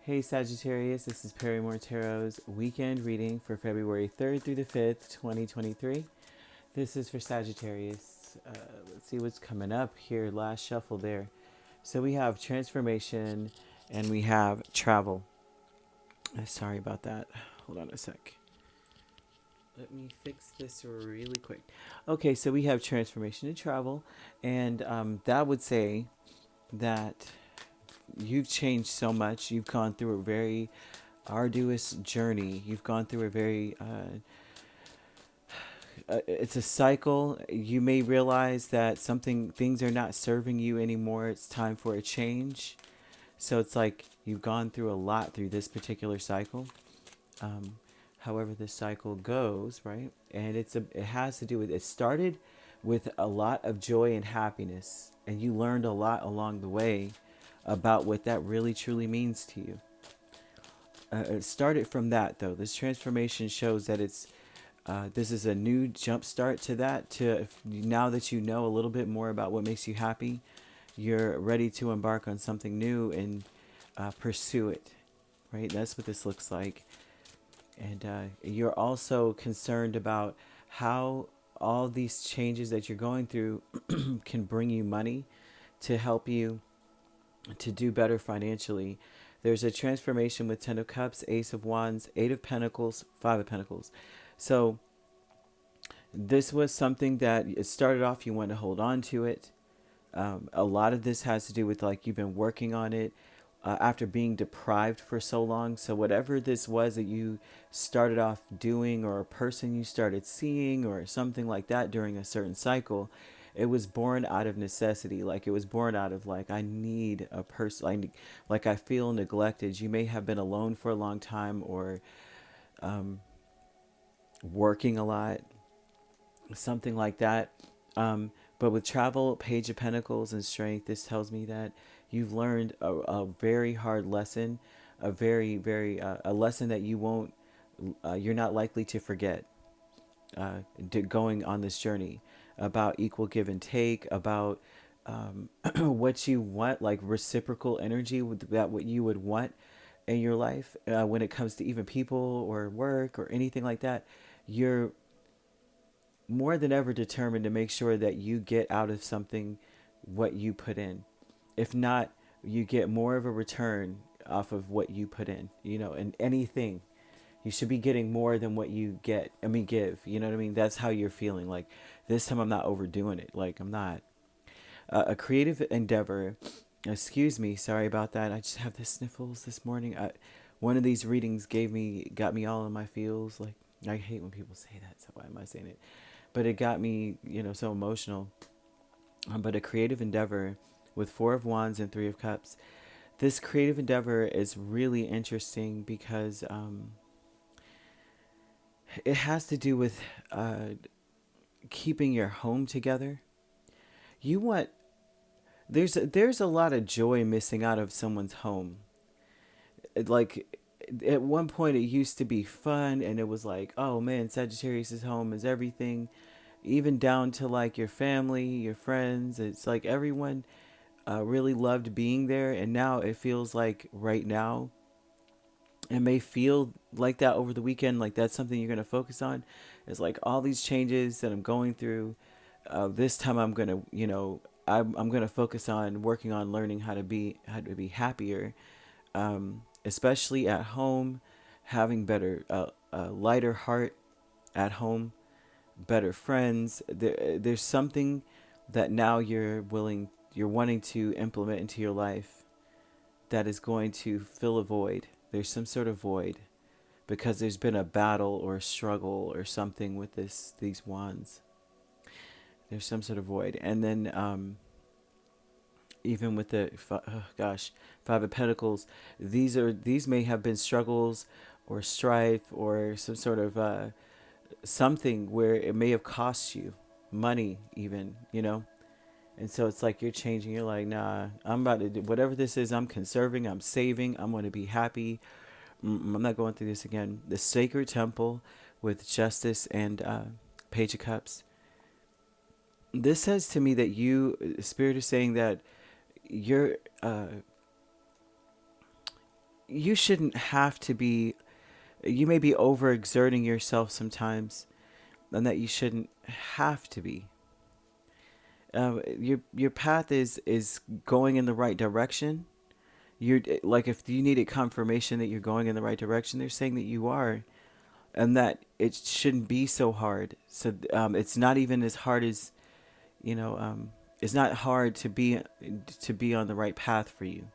Hey Sagittarius, this is Perrymore Tarot's weekend reading for February 3rd through the 5th, 2023. This is for Sagittarius. Let's see what's coming up here. Last shuffle there. So we have transformation and we have travel. Sorry about that. Hold on a sec. Let me fix this really quick. Okay, so we have transformation and travel, and that would say that you've changed so much. You've gone through a very arduous journey. You've gone through a very it's a cycle. You may realize that things are not serving you anymore. It's time for a change. So it's like you've gone through a lot through this particular cycle. Um, However this cycle goes, right? And it has to do with, it started with a lot of joy and happiness, and you learned a lot along the way about what that really truly means to you. It started from that, though. This transformation shows that this is a new jump start to that. Now that you know a little bit more about what makes you happy, you're ready to embark on something new and pursue it. Right? That's what this looks like. And you're also concerned about how all these changes that you're going through can bring you money to help you to do better financially. There's a transformation with Ten of Cups, Ace of Wands, Eight of Pentacles, Five of Pentacles. So this was something that it started off, you want to hold on to it. A lot of this has to do with like you've been working on it after being deprived for so long. So whatever this was that you started off doing, or a person you started seeing, or something like that during a certain cycle, it was born out of necessity. Like it was born out of like, I need a person. Like I feel neglected. You may have been alone for a long time, or working a lot, something like that. But with travel, Page of Pentacles, and strength, this tells me that you've learned a very hard lesson, a a lesson that you're not likely to forget. Going on this journey about equal give and take, about what you want, like reciprocal energy, with that what you would want in your life when it comes to even people or work or anything like that. You're more than ever determined to make sure that you get out of something what you put in. If not, you get more of a return off of what you put in, in anything. You should be getting more than what you give. You know what I mean? That's how you're feeling. Like, this time I'm not overdoing it. Like, I'm not. A creative endeavor, excuse me, sorry about that. I just have the sniffles this morning. One of these readings got me all in my feels. Like, I hate when people say that, so why am I saying it? But it got me, so emotional. But a creative endeavor with Four of Wands and Three of Cups. This creative endeavor is really interesting because it has to do with keeping your home together. You want there's a lot of joy missing out of someone's home. Like at one point it used to be fun, and it was like, oh man, Sagittarius's home is everything, even down to like your family, your friends. It's like everyone really loved being there, and now it feels like right now it may feel like that over the weekend, like that's something you're going to focus on. It's like all these changes that I'm going through. This time I'm going to, I'm going to focus on working on learning how to be happier, especially at home, having better, lighter heart at home, better friends. There's something that now you're wanting to implement into your life that is going to fill a void. There's some sort of void because there's been a battle or a struggle or something with these wands. There's some sort of void. And then even with the Five of Pentacles, these may have been struggles or strife or some sort of something where it may have cost you money even, And so it's like you're changing. You're like, nah, I'm about to do whatever this is. I'm conserving. I'm saving. I'm going to be happy. I'm not going through this again. The Sacred Temple with Justice and Page of Cups. This says to me that Spirit is saying that you're you shouldn't have to be, you may be overexerting yourself sometimes, and that you shouldn't have to be. Your path is going in the right direction. You're like, if you needed confirmation that you're going in the right direction, they're saying that you are, and that it shouldn't be so hard. So it's not even as hard as, you know. It's not hard to be on the right path for you.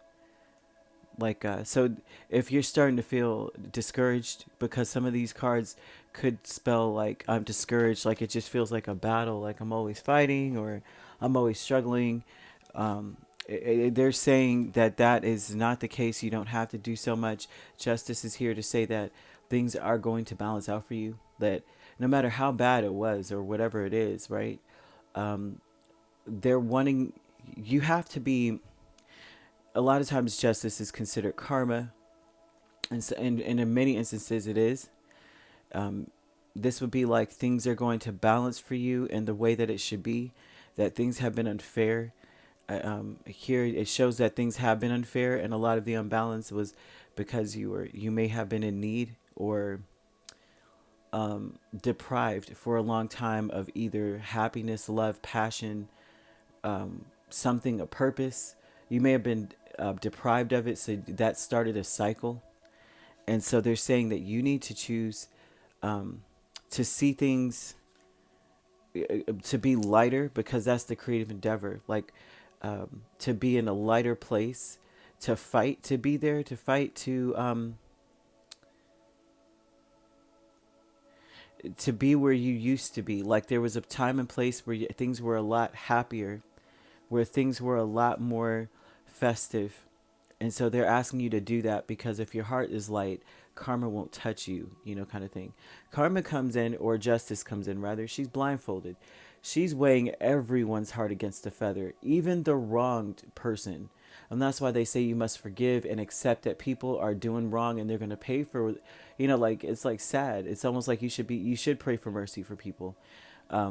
Like so, if you're starting to feel discouraged, because some of these cards could spell like I'm discouraged, like it just feels like a battle, like I'm always fighting or I'm always struggling. Um, they're saying that that is not the case. You don't have to do so much. Justice is here to say that things are going to balance out for you. That no matter how bad it was or whatever it is, right? Um, they're wanting, you have to be, a lot of times justice is considered karma, and, so, and in many instances it is. Um, this would be like things are going to balance for you in the way that it should be, that things have been unfair. Here it shows that things have been unfair, and a lot of the unbalance was because you may have been in need or deprived for a long time of either happiness, love, passion, something, a purpose. You may have been deprived of it, so that started a cycle. And so they're saying that you need to choose um, to see things, to be lighter, because that's the creative endeavor. Like to be in a lighter place, to fight, to be there, to fight, to be where you used to be. Like there was a time and place where things were a lot happier, where things were a lot more festive. And so they're asking you to do that, because if your heart is light, karma won't touch you, kind of thing. Karma comes in, or justice comes in, rather. She's blindfolded. She's weighing everyone's heart against a feather, even the wronged person. And that's why they say you must forgive and accept that people are doing wrong and they're going to pay for, like, it's like sad. It's almost like you should pray for mercy for people,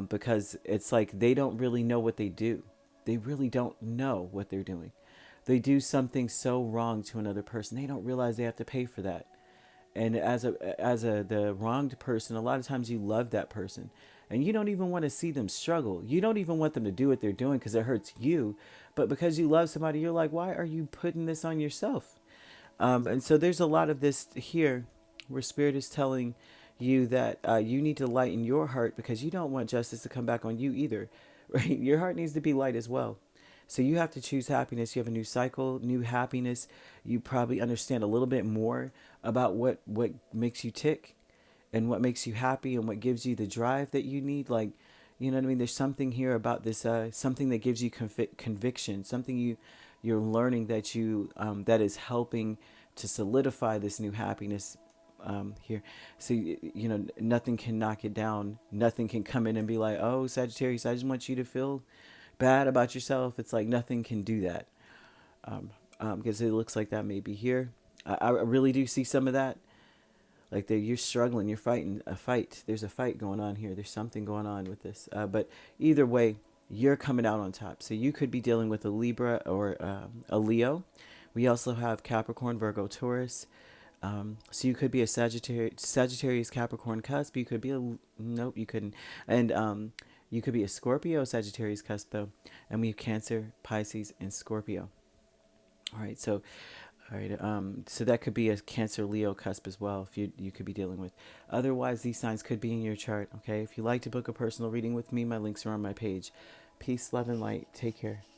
because it's like they don't really know what they do. They really don't know what they're doing. They do something so wrong to another person, they don't realize they have to pay for that. And as a the wronged person, a lot of times you love that person, and you don't even want to see them struggle. You don't even want them to do what they're doing because it hurts you. But because you love somebody, you're like, why are you putting this on yourself? And so there's a lot of this here, where spirit is telling you that you need to lighten your heart, because you don't want justice to come back on you either. Right? Your heart needs to be light as well. So you have to choose happiness. You have a new cycle, new happiness. You probably understand a little bit more about what makes you tick, and what makes you happy, and what gives you the drive that you need. Like, you know what I mean? There's something here about this, something that gives you conviction, something you're learning that that is helping to solidify this new happiness here. So, nothing can knock it down. Nothing can come in and be like, oh, Sagittarius, I just want you to feel bad about yourself. It's like nothing can do that, because it looks like that may be here. I really do see some of that. Like you're struggling, you're fighting a fight. There's a fight going on here. There's something going on with this. But either way, you're coming out on top. So you could be dealing with a Libra or a Leo. We also have Capricorn, Virgo, Taurus. So you could be a Sagittarius, Capricorn cusp. You could be a, nope, you couldn't. And you could be a Scorpio, Sagittarius cusp though. And we have Cancer, Pisces, and Scorpio. All right, so all right, so that could be a Cancer, Leo cusp as well, if you could be dealing with. Otherwise, these signs could be in your chart. Okay, if you'd like to book a personal reading with me, my links are on my page. Peace, love, and light. Take care.